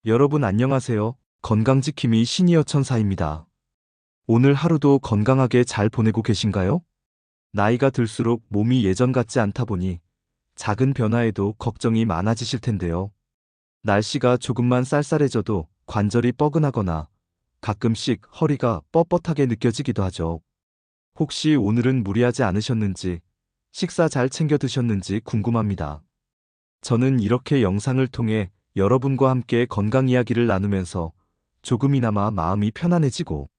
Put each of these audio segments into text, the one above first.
여러분 안녕하세요. 건강지킴이 시니어 천사입니다. 오늘 하루도 건강하게 잘 보내고 계신가요? 나이가 들수록 몸이 예전 같지 않다 보니 작은 변화에도 걱정이 많아지실 텐데요. 날씨가 조금만 쌀쌀해져도 관절이 뻐근하거나 가끔씩 허리가 뻣뻣하게 느껴지기도 하죠. 혹시 오늘은 무리하지 않으셨는지, 식사 잘 챙겨 드셨는지 궁금합니다. 저는 이렇게 영상을 통해 여러분과 함께 건강 이야기를 나누면서 조금이나마 마음이 편안해지고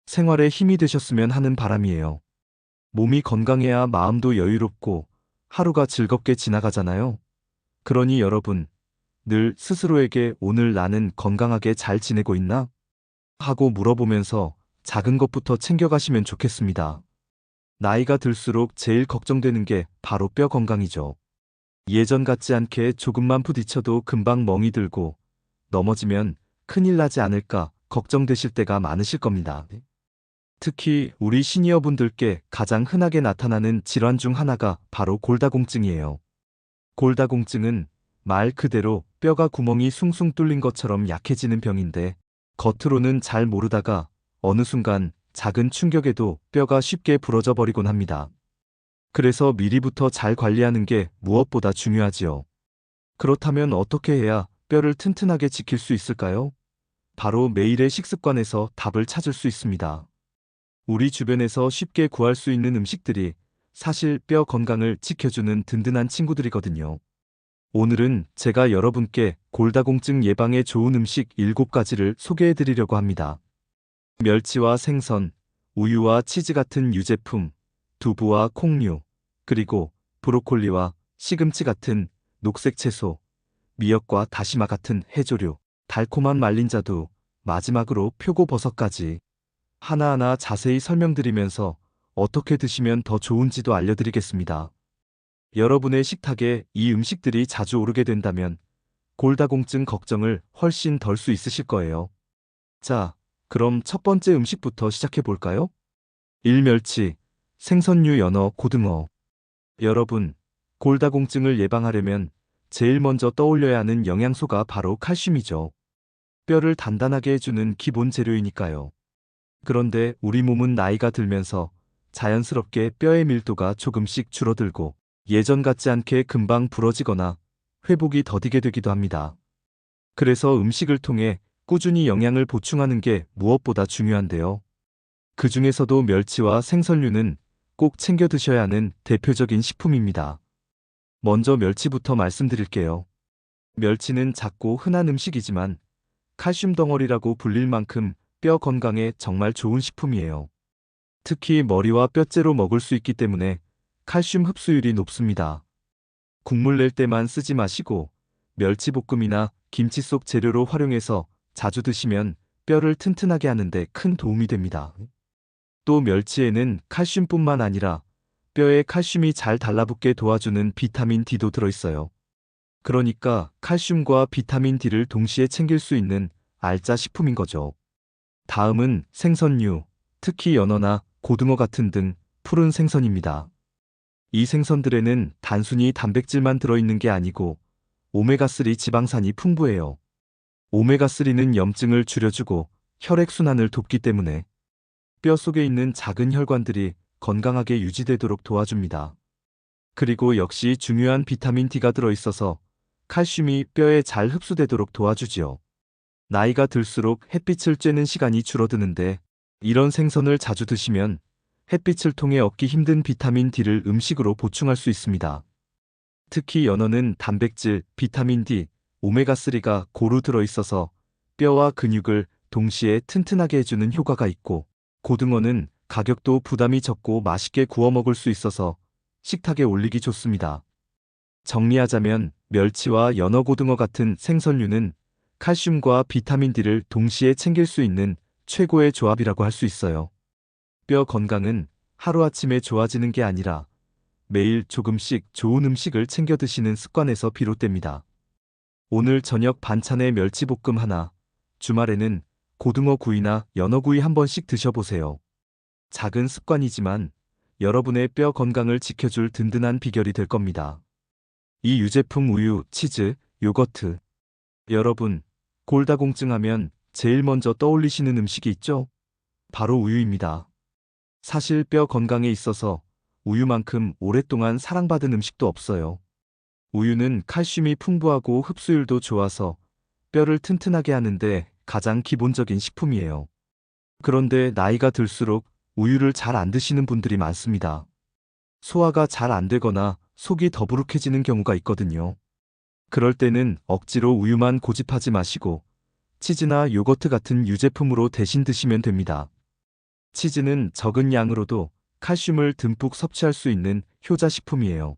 생활에 힘이 되셨으면 하는 바람이에요. 몸이 건강해야 마음도 여유롭고 하루가 즐겁게 지나가잖아요. 그러니 여러분, 늘 스스로에게 오늘 나는 건강하게 잘 지내고 있나? 하고 물어보면서 작은 것부터 챙겨가시면 좋겠습니다. 나이가 들수록 제일 걱정되는 게 바로 뼈 건강이죠. 예전 같지 않게 조금만 부딪혀도 금방 멍이 들고 넘어지면 큰일 나지 않을까 걱정되실 때가 많으실 겁니다. 특히 우리 시니어분들께 가장 흔하게 나타나는 질환 중 하나가 바로 골다공증이에요. 골다공증은 말 그대로 뼈가 구멍이 숭숭 뚫린 것처럼 약해지는 병인데 겉으로는 잘 모르다가 어느 순간 작은 충격에도 뼈가 쉽게 부러져 버리곤 합니다. 그래서 미리부터 잘 관리하는 게 무엇보다 중요하지요. 그렇다면 어떻게 해야 뼈를 튼튼하게 지킬 수 있을까요? 바로 매일의 식습관에서 답을 찾을 수 있습니다. 우리 주변에서 쉽게 구할 수 있는 음식들이 사실 뼈 건강을 지켜주는 든든한 친구들이거든요. 오늘은 제가 여러분께 골다공증 예방에 좋은 음식 7가지를 소개해 드리려고 합니다. 멸치와 생선, 우유와 치즈 같은 유제품, 두부와 콩류, 그리고 브로콜리와 시금치 같은 녹색 채소, 미역과 다시마 같은 해조류, 달콤한 말린 자두, 마지막으로 표고버섯까지 하나하나 자세히 설명드리면서 어떻게 드시면 더 좋은지도 알려드리겠습니다. 여러분의 식탁에 이 음식들이 자주 오르게 된다면 골다공증 걱정을 훨씬 덜 수 있으실 거예요. 자, 그럼 첫 번째 음식부터 시작해 볼까요? 일멸치, 생선류 연어, 고등어. 여러분, 골다공증을 예방하려면 제일 먼저 떠올려야 하는 영양소가 바로 칼슘이죠. 뼈를 단단하게 해주는 기본 재료이니까요. 그런데 우리 몸은 나이가 들면서 자연스럽게 뼈의 밀도가 조금씩 줄어들고 예전 같지 않게 금방 부러지거나 회복이 더디게 되기도 합니다. 그래서 음식을 통해 꾸준히 영양을 보충하는 게 무엇보다 중요한데요. 그 중에서도 멸치와 생선류는 꼭 챙겨 드셔야 하는 대표적인 식품입니다. 먼저 멸치부터 말씀드릴게요. 멸치는 작고 흔한 음식이지만 칼슘 덩어리라고 불릴 만큼 뼈 건강에 정말 좋은 식품이에요. 특히 머리와 뼈째로 먹을 수 있기 때문에 칼슘 흡수율이 높습니다. 국물 낼 때만 쓰지 마시고 멸치볶음이나 김치 속 재료로 활용해서 자주 드시면 뼈를 튼튼하게 하는데 큰 도움이 됩니다. 또 멸치에는 칼슘뿐만 아니라 뼈에 칼슘이 잘 달라붙게 도와주는 비타민 D도 들어있어요. 그러니까 칼슘과 비타민 D를 동시에 챙길 수 있는 알짜 식품인 거죠. 다음은 생선류, 특히 연어나 고등어 같은 등 푸른 생선입니다. 이 생선들에는 단순히 단백질만 들어있는 게 아니고 오메가3 지방산이 풍부해요. 오메가3는 염증을 줄여주고 혈액순환을 돕기 때문에 뼈 속에 있는 작은 혈관들이 건강하게 유지되도록 도와줍니다. 그리고 역시 중요한 비타민 D가 들어있어서 칼슘이 뼈에 잘 흡수되도록 도와주지요. 나이가 들수록 햇빛을 쬐는 시간이 줄어드는데 이런 생선을 자주 드시면 햇빛을 통해 얻기 힘든 비타민 D를 음식으로 보충할 수 있습니다. 특히 연어는 단백질, 비타민 D, 오메가3가 고루 들어있어서 뼈와 근육을 동시에 튼튼하게 해주는 효과가 있고 고등어는 가격도 부담이 적고 맛있게 구워 먹을 수 있어서 식탁에 올리기 좋습니다. 정리하자면 멸치와 연어 고등어 같은 생선류는 칼슘과 비타민 D를 동시에 챙길 수 있는 최고의 조합이라고 할 수 있어요. 뼈 건강은 하루아침에 좋아지는 게 아니라 매일 조금씩 좋은 음식을 챙겨 드시는 습관에서 비롯됩니다. 오늘 저녁 반찬에 멸치볶음 하나, 주말에는 고등어 구이나 연어 구이 한 번씩 드셔보세요. 작은 습관이지만 여러분의 뼈 건강을 지켜줄 든든한 비결이 될 겁니다. 이 유제품 우유, 치즈, 요거트. 여러분, 골다공증 하면 제일 먼저 떠올리시는 음식이 있죠? 바로 우유입니다. 사실 뼈 건강에 있어서 우유만큼 오랫동안 사랑받은 음식도 없어요. 우유는 칼슘이 풍부하고 흡수율도 좋아서 뼈를 튼튼하게 하는데 가장 기본적인 식품이에요. 그런데 나이가 들수록 우유를 잘 안 드시는 분들이 많습니다. 소화가 잘 안 되거나 속이 더부룩해지는 경우가 있거든요. 그럴 때는 억지로 우유만 고집하지 마시고 치즈나 요거트 같은 유제품으로 대신 드시면 됩니다. 치즈는 적은 양으로도 칼슘을 듬뿍 섭취할 수 있는 효자식품이에요.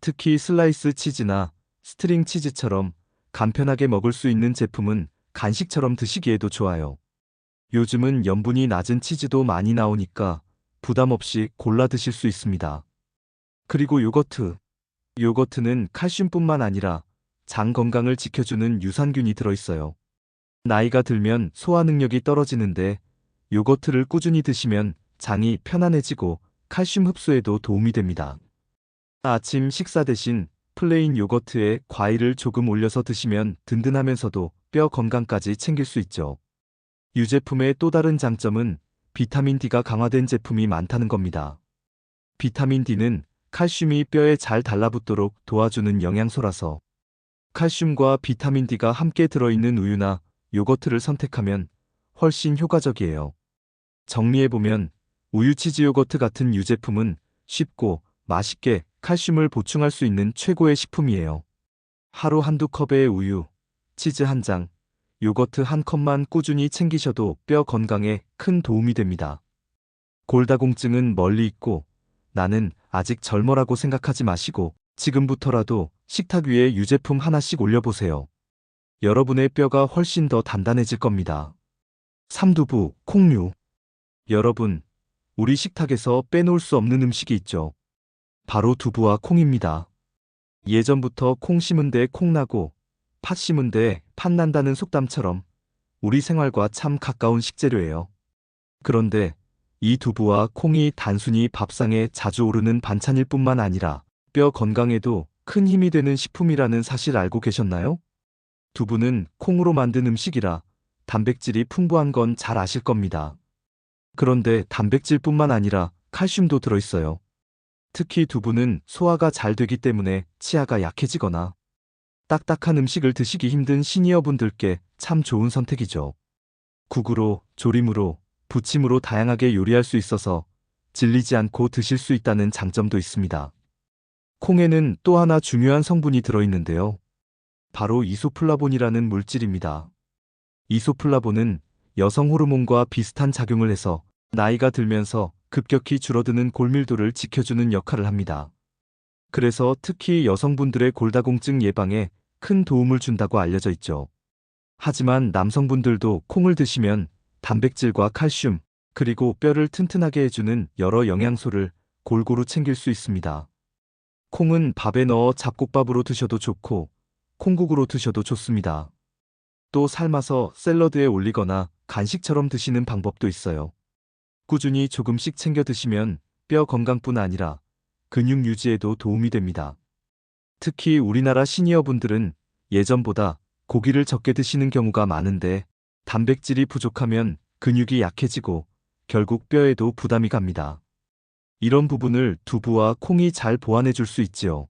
특히 슬라이스 치즈나 스트링 치즈처럼 간편하게 먹을 수 있는 제품은 간식처럼 드시기에도 좋아요. 요즘은 염분이 낮은 치즈도 많이 나오니까 부담 없이 골라 드실 수 있습니다. 그리고 요거트. 요거트는 칼슘뿐만 아니라 장 건강을 지켜주는 유산균이 들어있어요. 나이가 들면 소화 능력이 떨어지는데 요거트를 꾸준히 드시면 장이 편안해지고 칼슘 흡수에도 도움이 됩니다. 아침 식사 대신 플레인 요거트에 과일을 조금 올려서 드시면 든든하면서도 뼈 건강까지 챙길 수 있죠. 유제품의 또 다른 장점은 비타민 D가 강화된 제품이 많다는 겁니다. 비타민 D는 칼슘이 뼈에 잘 달라붙도록 도와주는 영양소라서 칼슘과 비타민 D가 함께 들어있는 우유나 요거트를 선택하면 훨씬 효과적이에요. 정리해보면 우유 치즈 요거트 같은 유제품은 쉽고 맛있게 칼슘을 보충할 수 있는 최고의 식품이에요. 하루 한두 컵의 우유, 치즈 한 장, 요거트 한 컵만 꾸준히 챙기셔도 뼈 건강에 큰 도움이 됩니다. 골다공증은 멀리 있고 나는 아직 젊어라고 생각하지 마시고 지금부터라도 식탁 위에 유제품 하나씩 올려보세요. 여러분의 뼈가 훨씬 더 단단해질 겁니다. 삼두부, 콩류. 여러분, 우리 식탁에서 빼놓을 수 없는 음식이 있죠. 바로 두부와 콩입니다. 예전부터 콩 심은 데 콩 나고 팥 심은 데 팥 난다는 속담처럼 우리 생활과 참 가까운 식재료예요. 그런데 이 두부와 콩이 단순히 밥상에 자주 오르는 반찬일 뿐만 아니라 뼈 건강에도 큰 힘이 되는 식품이라는 사실 알고 계셨나요? 두부는 콩으로 만든 음식이라 단백질이 풍부한 건 잘 아실 겁니다. 그런데 단백질뿐만 아니라 칼슘도 들어있어요. 특히 두부는 소화가 잘 되기 때문에 치아가 약해지거나 딱딱한 음식을 드시기 힘든 시니어분들께 참 좋은 선택이죠. 국으로, 조림으로, 부침으로 다양하게 요리할 수 있어서 질리지 않고 드실 수 있다는 장점도 있습니다. 콩에는 또 하나 중요한 성분이 들어있는데요. 바로 이소플라본이라는 물질입니다. 이소플라본은 여성 호르몬과 비슷한 작용을 해서 나이가 들면서 급격히 줄어드는 골밀도를 지켜주는 역할을 합니다. 그래서 특히 여성분들의 골다공증 예방에 큰 도움을 준다고 알려져 있죠. 하지만 남성분들도 콩을 드시면 단백질과 칼슘, 그리고 뼈를 튼튼하게 해주는 여러 영양소를 골고루 챙길 수 있습니다. 콩은 밥에 넣어 잡곡밥으로 드셔도 좋고 콩국으로 드셔도 좋습니다. 또 삶아서 샐러드에 올리거나 간식처럼 드시는 방법도 있어요. 꾸준히 조금씩 챙겨 드시면 뼈 건강뿐 아니라 근육 유지에도 도움이 됩니다. 특히 우리나라 시니어분들은 예전보다 고기를 적게 드시는 경우가 많은데 단백질이 부족하면 근육이 약해지고 결국 뼈에도 부담이 갑니다. 이런 부분을 두부와 콩이 잘 보완해 줄 수 있지요.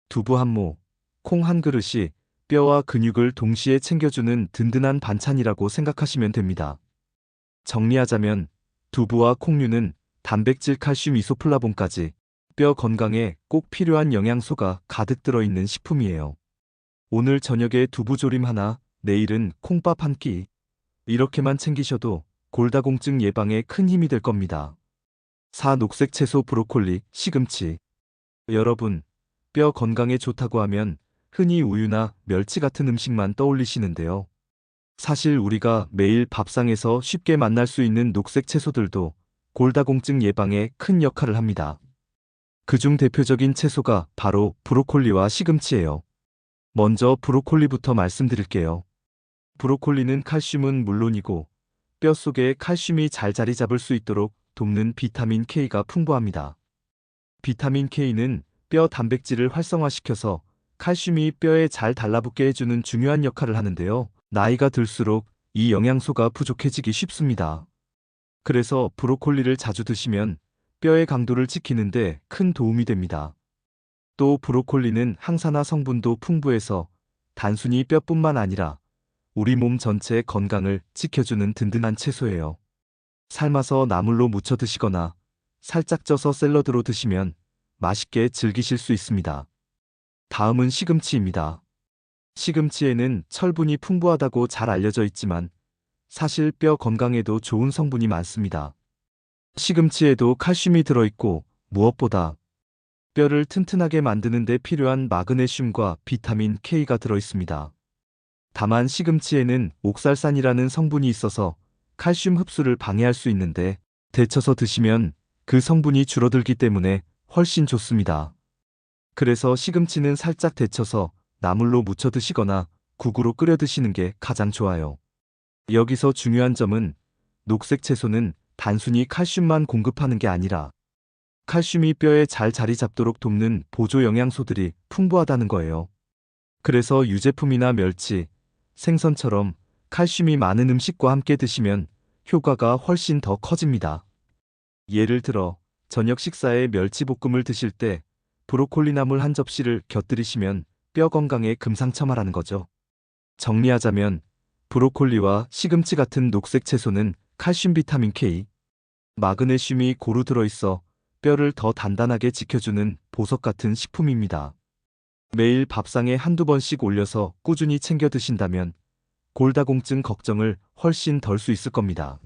두부 한 모, 콩 한 그릇이 뼈와 근육을 동시에 챙겨주는 든든한 반찬이라고 생각하시면 됩니다. 정리하자면 두부와 콩류는 단백질, 칼슘, 이소플라본까지 뼈 건강에 꼭 필요한 영양소가 가득 들어있는 식품이에요. 오늘 저녁에 두부조림 하나, 내일은 콩밥 한 끼. 이렇게만 챙기셔도 골다공증 예방에 큰 힘이 될 겁니다. 4. 녹색 채소 브로콜리, 시금치. 여러분, 뼈 건강에 좋다고 하면 흔히 우유나 멸치 같은 음식만 떠올리시는데요. 사실 우리가 매일 밥상에서 쉽게 만날 수 있는 녹색 채소들도 골다공증 예방에 큰 역할을 합니다. 그중 대표적인 채소가 바로 브로콜리와 시금치예요. 먼저 브로콜리부터 말씀드릴게요. 브로콜리는 칼슘은 물론이고 뼈 속에 칼슘이 잘 자리 잡을 수 있도록 돕는 비타민 K가 풍부합니다. 비타민 K는 뼈 단백질을 활성화시켜서 칼슘이 뼈에 잘 달라붙게 해주는 중요한 역할을 하는데요. 나이가 들수록 이 영양소가 부족해지기 쉽습니다. 그래서 브로콜리를 자주 드시면 뼈의 강도를 지키는데 큰 도움이 됩니다. 또 브로콜리는 항산화 성분도 풍부해서 단순히 뼈뿐만 아니라 우리 몸 전체의 건강을 지켜주는 든든한 채소예요. 삶아서 나물로 무쳐 드시거나 살짝 쪄서 샐러드로 드시면 맛있게 즐기실 수 있습니다. 다음은 시금치입니다. 시금치에는 철분이 풍부하다고 잘 알려져 있지만 사실 뼈 건강에도 좋은 성분이 많습니다. 시금치에도 칼슘이 들어있고 무엇보다 뼈를 튼튼하게 만드는 데 필요한 마그네슘과 비타민 K가 들어있습니다. 다만 시금치에는 옥살산이라는 성분이 있어서 칼슘 흡수를 방해할 수 있는데 데쳐서 드시면 그 성분이 줄어들기 때문에 훨씬 좋습니다. 그래서 시금치는 살짝 데쳐서 나물로 무쳐 드시거나 국으로 끓여 드시는 게 가장 좋아요. 여기서 중요한 점은 녹색 채소는 단순히 칼슘만 공급하는 게 아니라 칼슘이 뼈에 잘 자리 잡도록 돕는 보조 영양소들이 풍부하다는 거예요. 그래서 유제품이나 멸치, 생선처럼 칼슘이 많은 음식과 함께 드시면 효과가 훨씬 더 커집니다. 예를 들어 저녁 식사에 멸치볶음을 드실 때 브로콜리 나물 한 접시를 곁들이시면 뼈 건강에 금상첨화라는 거죠. 정리하자면 브로콜리와 시금치 같은 녹색 채소는 칼슘, 비타민 K, 마그네슘이 고루 들어있어 뼈를 더 단단하게 지켜주는 보석 같은 식품입니다. 매일 밥상에 한두 번씩 올려서 꾸준히 챙겨 드신다면 골다공증 걱정을 훨씬 덜 수 있을 겁니다.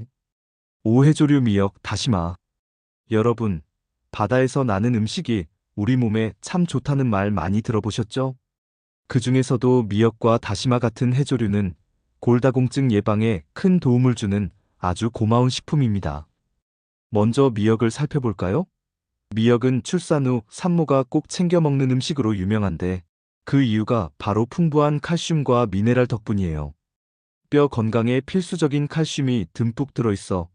오해조류, 미역, 다시마. 여러분, 바다에서 나는 음식이 우리 몸에 참 좋다는 말 많이 들어보셨죠? 그 중에서도 미역과 다시마 같은 해조류는 골다공증 예방에 큰 도움을 주는 아주 고마운 식품입니다. 먼저 미역을 살펴볼까요? 미역은 출산 후 산모가 꼭 챙겨 먹는 음식으로 유명한데 그 이유가 바로 풍부한 칼슘과 미네랄 덕분이에요. 뼈 건강에 필수적인 칼슘이 듬뿍 들어있어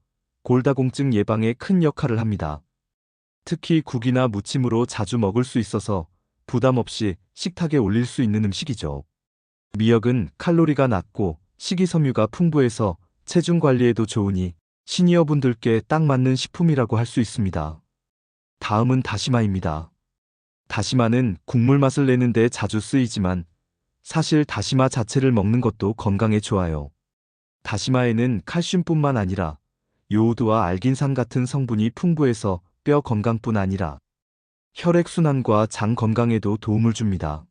골다공증 예방에 큰 역할을 합니다. 특히 국이나 무침으로 자주 먹을 수 있어서 부담 없이 식탁에 올릴 수 있는 음식이죠. 미역은 칼로리가 낮고 식이섬유가 풍부해서 체중 관리에도 좋으니 시니어분들께 딱 맞는 식품이라고 할 수 있습니다. 다음은 다시마입니다. 다시마는 국물 맛을 내는데 자주 쓰이지만 사실 다시마 자체를 먹는 것도 건강에 좋아요. 다시마에는 칼슘뿐만 아니라 요오드와 알긴산 같은 성분이 풍부해서 뼈 건강뿐 아니라 혈액순환과 장 건강에도 도움을 줍니다.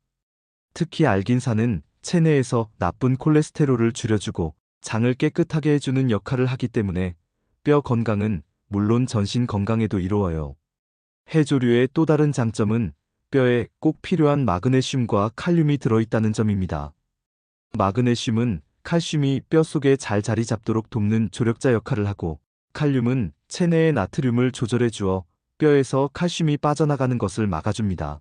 특히 알긴산은 체내에서 나쁜 콜레스테롤을 줄여주고 장을 깨끗하게 해주는 역할을 하기 때문에 뼈 건강은 물론 전신 건강에도 이로워요. 해조류의 또 다른 장점은 뼈에 꼭 필요한 마그네슘과 칼륨이 들어있다는 점입니다. 마그네슘은 칼슘이 뼈 속에 잘 자리 잡도록 돕는 조력자 역할을 하고 칼륨은 체내의 나트륨을 조절해 주어 뼈에서 칼슘이 빠져나가는 것을 막아줍니다.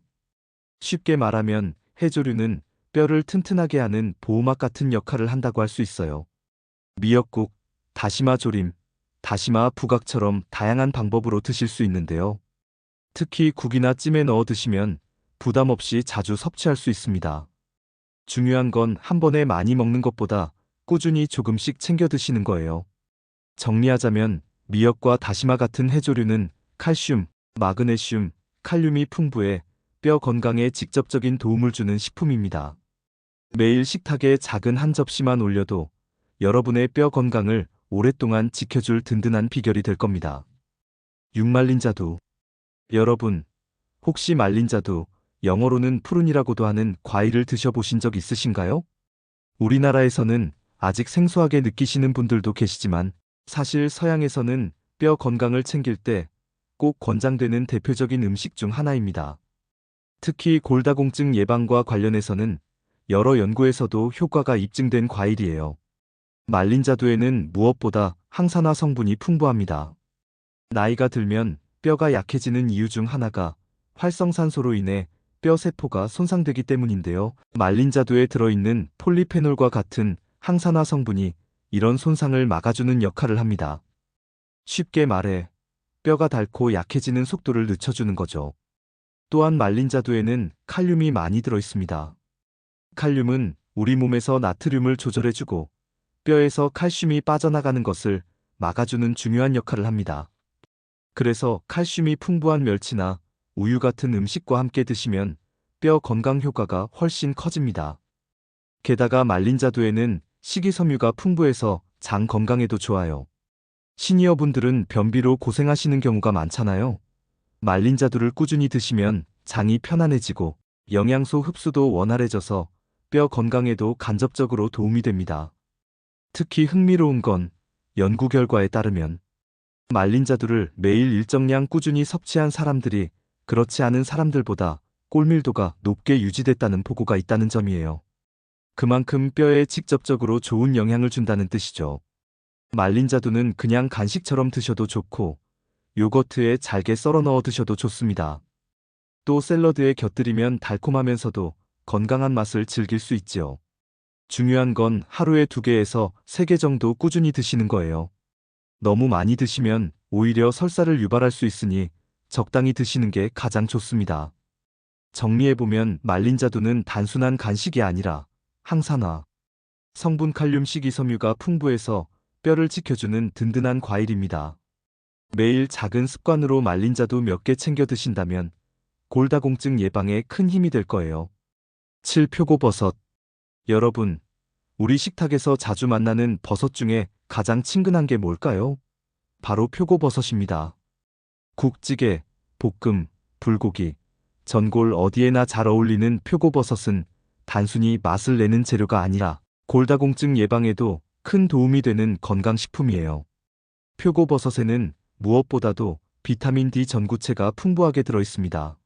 쉽게 말하면 해조류는 뼈를 튼튼하게 하는 보호막 같은 역할을 한다고 할 수 있어요. 미역국, 다시마 조림, 다시마 부각처럼 다양한 방법으로 드실 수 있는데요. 특히 국이나 찜에 넣어 드시면 부담 없이 자주 섭취할 수 있습니다. 중요한 건 한 번에 많이 먹는 것보다 꾸준히 조금씩 챙겨 드시는 거예요. 정리하자면 미역과 다시마 같은 해조류는 칼슘, 마그네슘, 칼륨이 풍부해 뼈 건강에 직접적인 도움을 주는 식품입니다. 매일 식탁에 작은 한 접시만 올려도 여러분의 뼈 건강을 오랫동안 지켜줄 든든한 비결이 될 겁니다. 육말린 자두. 여러분, 혹시 말린 자두, 영어로는 푸른이라고도 하는 과일을 드셔보신 적 있으신가요? 우리나라에서는 아직 생소하게 느끼시는 분들도 계시지만 사실 서양에서는 뼈 건강을 챙길 때 꼭 권장되는 대표적인 음식 중 하나입니다. 특히 골다공증 예방과 관련해서는 여러 연구에서도 효과가 입증된 과일이에요. 말린 자두에는 무엇보다 항산화 성분이 풍부합니다. 나이가 들면 뼈가 약해지는 이유 중 하나가 활성산소로 인해 뼈 세포가 손상되기 때문인데요. 말린 자두에 들어있는 폴리페놀과 같은 항산화 성분이 이런 손상을 막아주는 역할을 합니다. 쉽게 말해 뼈가 닳고 약해지는 속도를 늦춰주는 거죠. 또한 말린 자두에는 칼륨이 많이 들어있습니다. 칼륨은 우리 몸에서 나트륨을 조절해주고 뼈에서 칼슘이 빠져나가는 것을 막아주는 중요한 역할을 합니다. 그래서 칼슘이 풍부한 멸치나 우유 같은 음식과 함께 드시면 뼈 건강 효과가 훨씬 커집니다. 게다가 말린 자두에는 식이섬유가 풍부해서 장 건강에도 좋아요. 시니어분들은 변비로 고생하시는 경우가 많잖아요. 말린 자두를 꾸준히 드시면 장이 편안해지고 영양소 흡수도 원활해져서 뼈 건강에도 간접적으로 도움이 됩니다. 특히 흥미로운 건 연구 결과에 따르면 말린 자두를 매일 일정량 꾸준히 섭취한 사람들이 그렇지 않은 사람들보다 꼴밀도가 높게 유지됐다는 보고가 있다는 점이에요. 그만큼 뼈에 직접적으로 좋은 영향을 준다는 뜻이죠. 말린 자두는 그냥 간식처럼 드셔도 좋고 요거트에 잘게 썰어 넣어 드셔도 좋습니다. 또 샐러드에 곁들이면 달콤하면서도 건강한 맛을 즐길 수 있지요. 중요한 건 하루에 2개에서 3개 정도 꾸준히 드시는 거예요. 너무 많이 드시면 오히려 설사를 유발할 수 있으니 적당히 드시는 게 가장 좋습니다. 정리해보면 말린 자두는 단순한 간식이 아니라 항산화, 성분 칼륨 식이섬유가 풍부해서 뼈를 지켜주는 든든한 과일입니다. 매일 작은 습관으로 말린 자두 몇 개 챙겨 드신다면 골다공증 예방에 큰 힘이 될 거예요. 7. 표고버섯. 여러분, 우리 식탁에서 자주 만나는 버섯 중에 가장 친근한 게 뭘까요? 바로 표고버섯입니다. 국찌개, 볶음, 불고기, 전골 어디에나 잘 어울리는 표고버섯은 단순히 맛을 내는 재료가 아니라 골다공증 예방에도 큰 도움이 되는 건강식품이에요. 표고버섯에는 무엇보다도 비타민 D 전구체가 풍부하게 들어있습니다.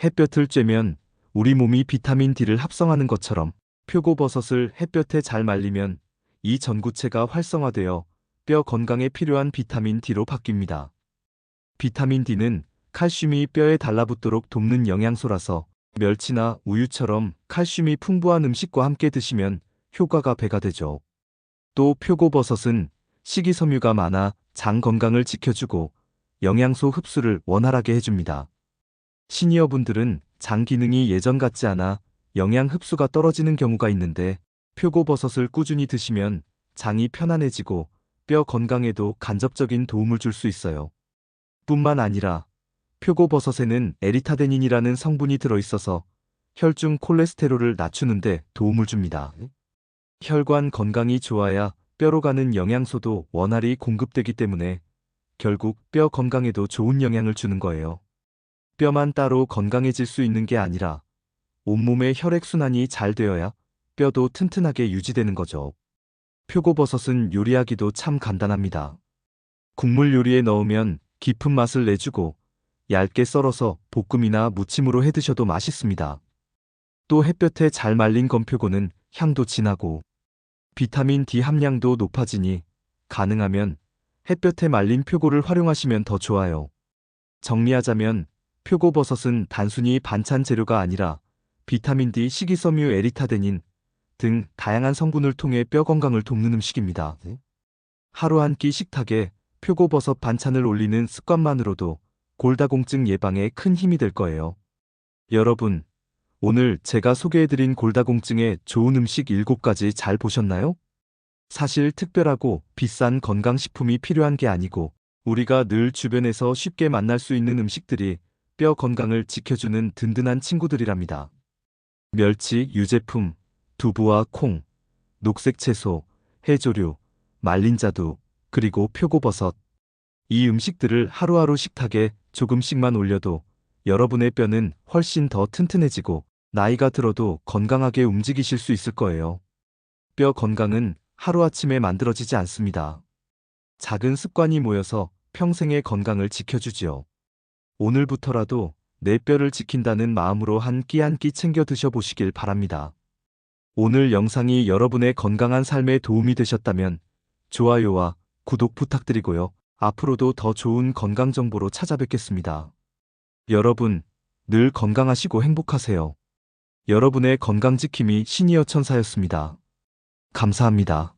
햇볕을 쬐면 우리 몸이 비타민 D를 합성하는 것처럼 표고버섯을 햇볕에 잘 말리면 이 전구체가 활성화되어 뼈 건강에 필요한 비타민 D로 바뀝니다. 비타민 D는 칼슘이 뼈에 달라붙도록 돕는 영양소라서 멸치나 우유처럼 칼슘이 풍부한 음식과 함께 드시면 효과가 배가 되죠. 또 표고버섯은 식이섬유가 많아 장 건강을 지켜주고 영양소 흡수를 원활하게 해줍니다. 시니어분들은 장 기능이 예전 같지 않아 영양 흡수가 떨어지는 경우가 있는데 표고버섯을 꾸준히 드시면 장이 편안해지고 뼈 건강에도 간접적인 도움을 줄 수 있어요. 뿐만 아니라 표고버섯에는 에리타데닌이라는 성분이 들어있어서 혈중 콜레스테롤을 낮추는 데 도움을 줍니다. 혈관 건강이 좋아야 뼈로 가는 영양소도 원활히 공급되기 때문에 결국 뼈 건강에도 좋은 영향을 주는 거예요. 뼈만 따로 건강해질 수 있는 게 아니라 온몸의 혈액순환이 잘 되어야 뼈도 튼튼하게 유지되는 거죠. 표고버섯은 요리하기도 참 간단합니다. 국물 요리에 넣으면 깊은 맛을 내주고 얇게 썰어서 볶음이나 무침으로 해드셔도 맛있습니다. 또 햇볕에 잘 말린 건표고는 향도 진하고 비타민 D 함량도 높아지니 가능하면 햇볕에 말린 표고를 활용하시면 더 좋아요. 정리하자면 표고버섯은 단순히 반찬 재료가 아니라 비타민 D, 식이섬유, 에리타데닌 등 다양한 성분을 통해 뼈 건강을 돕는 음식입니다. 하루 한 끼 식탁에 표고버섯 반찬을 올리는 습관만으로도 골다공증 예방에 큰 힘이 될 거예요. 여러분, 오늘 제가 소개해드린 골다공증에 좋은 음식 7가지 잘 보셨나요? 사실 특별하고 비싼 건강식품이 필요한 게 아니고 우리가 늘 주변에서 쉽게 만날 수 있는 음식들이 뼈 건강을 지켜주는 든든한 친구들이랍니다. 멸치, 유제품, 두부와 콩, 녹색 채소, 해조류, 말린 자두, 그리고 표고버섯. 이 음식들을 하루하루 식탁에 조금씩만 올려도 여러분의 뼈는 훨씬 더 튼튼해지고 나이가 들어도 건강하게 움직이실 수 있을 거예요. 뼈 건강은 하루아침에 만들어지지 않습니다. 작은 습관이 모여서 평생의 건강을 지켜주지요. 오늘부터라도 내 뼈를 지킨다는 마음으로 한 끼 한 끼 챙겨 드셔보시길 바랍니다. 오늘 영상이 여러분의 건강한 삶에 도움이 되셨다면 좋아요와 구독 부탁드리고요. 앞으로도 더 좋은 건강 정보로 찾아뵙겠습니다. 여러분, 늘 건강하시고 행복하세요. 여러분의 건강지킴이 시니어 천사였습니다. 감사합니다.